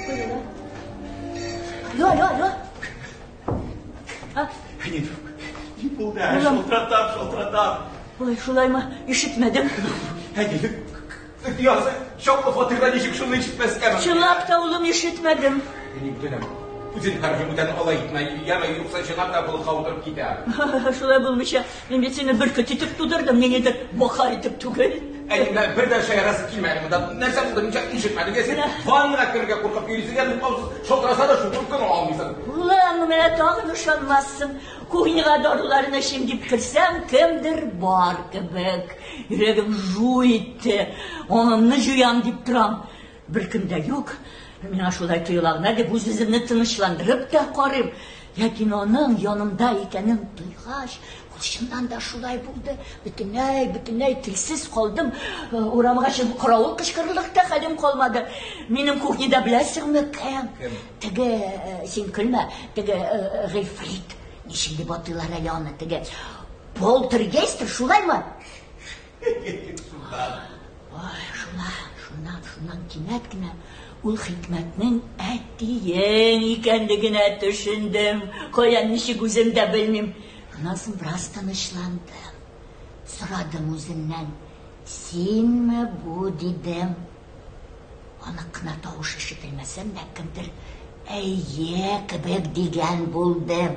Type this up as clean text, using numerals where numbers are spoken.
Alo. Ne oldu? Şoltratap. Oy, şulay mı? İşitmedim. Ya şokla fatırdan işip şunu işitmez hemen. Çılap da oğlum işitmedim. Üzün harcımıdan alay gitme. Yama yoksa şınap da bunu kavdurup gider. Şulay bulmuş ya. Ben seni bir kötü tip tudurdum. Neni de boka edip tugay. Elimden bir de şey arası kilmedim. Nerse buldum hiç işitmedim. Gelsin fanın hakkında korkup birisi geldi. Şoltrasa da şu korkunu almışsın. Ulan bana tamam üşanmazsın. Kuhniga doğrularına şimdi kirsem kimdir var kebek. Yüreğim ju etti. Onunla juyam deyip duram. Bir kimde yok. Мен шулай тыйлагына дип үз-үземне тынычландырып та карыйм. Ләкин аның янымда икәнен туйгач, ул чыннан да шулай булды. Бөтенләй телсез калдым. Урамга чыгып каравыл кычкырырлык та хәлем калмады. Минем кухняда беләсеңме кем? Теге син көлмә, теге гыйфрит. Ничек дип атыйлар әле аны, теге полтергейстер, шулаймы? Ой, шуннан кинәт кенә ул хикмәтнең әтиең икәнлегенә төшендем. Каян ничек үзем дә белмим. Аннан соң бераз тынычландым. Сорадым үзеннән. Синме бу дидем. Аның кына тавышы ишетелмәсәм дә кемдер әйе кебек дигән булды.